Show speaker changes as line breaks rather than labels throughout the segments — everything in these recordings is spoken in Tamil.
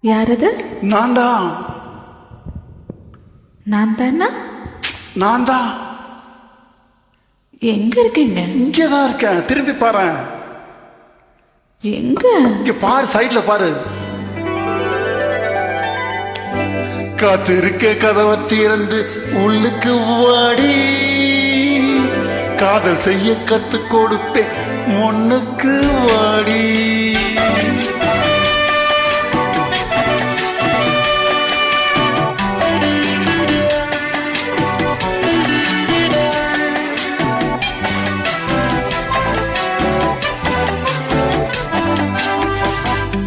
யாரது?
நான் தான்.
நான் தானா?
நான் தான்.
எங்க இருக்கீங்க?
இங்கதான் இருக்கேன். திரும்பி பாரு.
எங்க?
இங்க பாரு, சைட்ல பாரு. காத்திருக்க கதவை திறந்து உள்ளுக்கு வாடி, காதல் செய்ய கத்து கொடுப்பேன் முன்னுக்கு வாடி.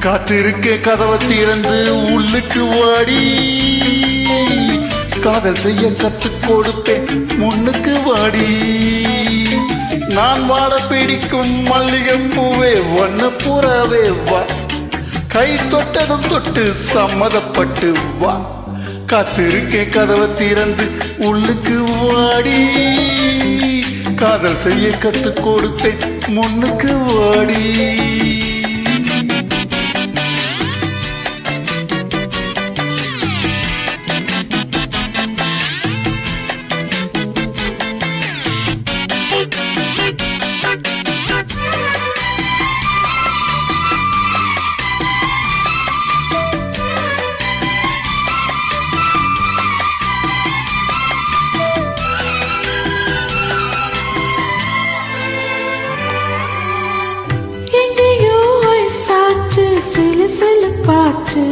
காத்திருக்க கதவை திறந்து உள்ளுக்கு வாடி, காதல் செய்ய கத்து கொடுப்பேன் முன்னுக்கு வாடி. நான் வாட பிடிக்கும் மல்லிகை பூவே, வண்ண புறாவே வா, கை தொட்டதும் தொட்டு சம்மதப்பட்டு வா. காத்திருக்க கதவை திறந்து உள்ளுக்கு வாடி, காதல் செய்ய கத்து கொடுப்பேன் முன்னுக்கு வாடி.
சிலு சிலுப்பாச்சு,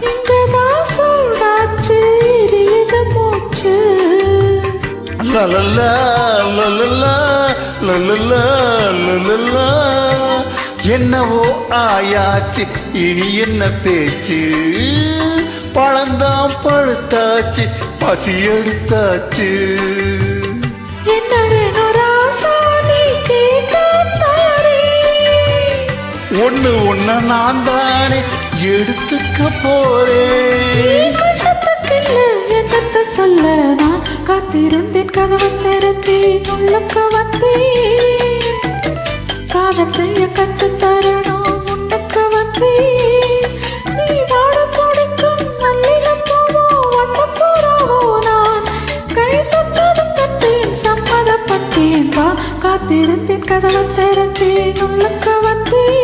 இங்கதான் சூடாச்சு, எரியுது மூச்சு.
லலலா லலலா லலலா லலலா, என்னவோ ஆயாச்சு, இனி என்ன பேச்சு? பழந்தான் பழுத்தாச்சு, பசி எடுத்தாச்சு.
என்ன வேணும் ராசா, நீ கேட்டாரே.
ஒண்ணு ஒண்ணு நான் தானே எடுத்துக்க போறேன்.
என்னத்த சொல்ல, நான் காத்திருந்தேன் கதவை திறந்தேன் உள்ளுக்கு வந்தேன். காதல் செய்ய கத்து தரணும் முன்னுக்கு வந்தேன். நீ வாட பிடிக்கும் மல்லிகை பூவோ வண்ண புறாவோ, நான் கை தொட்டதும் தொட்டேன் சம்மதப்பட்டேன். வா, காத்திருந்தேன் கதவை திறந்தேன் உள்ளுக்கு வந்தேன்.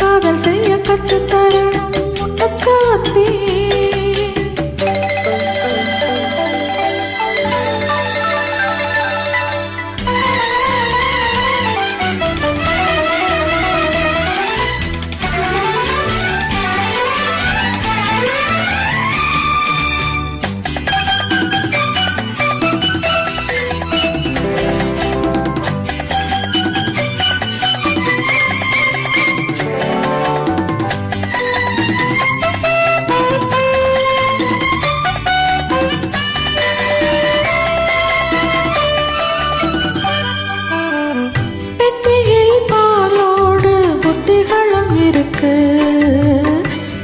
காதல் செய்ய கத்து தரணும் முன்னுக்கு வந்தேன்.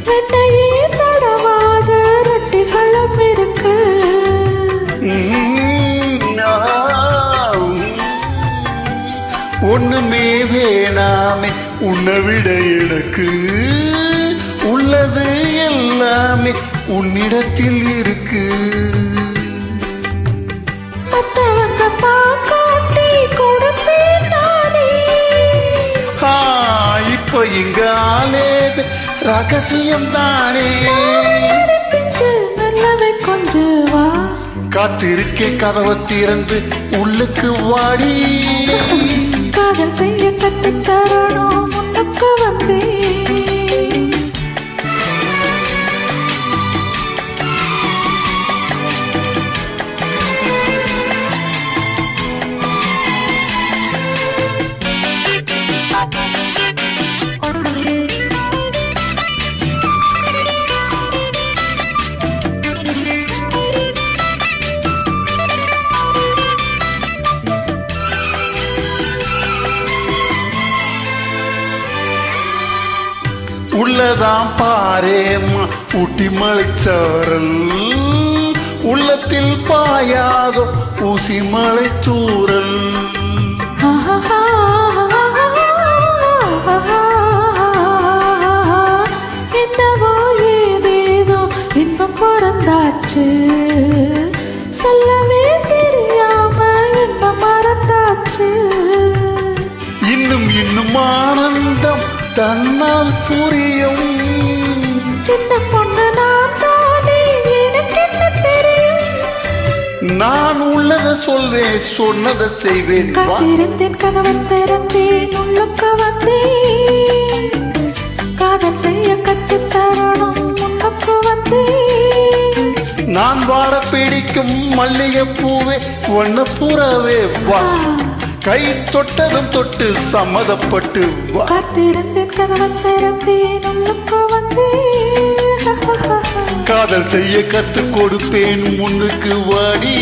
வெண்ணையே தடவாத ரொட்டிகளும் இருக்கு.
ஒண்ணுமே வேணாமே உன்னை விட எனக்கு, உள்ளது எல்லாமே உன்னிடத்தில் இருக்கு.
மத்தவங்க பாக்காட்டி கொடுப்பேன் நானே.
இப்ப இங்க ஆலேது ரகசியம் தானே.
நல்லவை கொஞ்சம் வா,
காத்திருக்கே கதவை திறந்து உள்ளுக்கு வாடி.
காதல் செய்ய கத்து தரணும் முன்னுக்கு வந்தேன்.
உள்ளதாம் பாரேம்மா ஊட்டி மலைச்சாரல், உள்ளத்தில் பாயாதோ ஊசி மலைச்சூரல்.
பிறந்தாச்சு சொல்லவே தெரியாம என்ன மறந்தாச்சு
இன்னும் இன்னும் ஆனந்தம் தன்னால் புரியும்
சின்ன பொண்ணு நான் தானே எனக்கு என்ன தெரியும்
நான் உள்ளதை சொல்வேன் சொன்னதை செய்வேன் வா.
காத்திருந்தேன் கதவை திறந்தேன் உள்ளுக்க வந்தேன் காதல் செய்ய கற்றுத் தரணும் முன்னுக்கு வந்தேன்
நான் வாட பிடிக்கும் மல்லிகை பூவே ஒன்ன பூராவே வா கை தொட்டதும் தொட்டு சம்மதப்பட்டு வா
காத்திருந்தேன் கதவை திறந்தேன் உள்ளுக்கு வந்தேன்
காதல் செய்ய கத்து கொடுப்பேன் முன்னுக்கு வாடி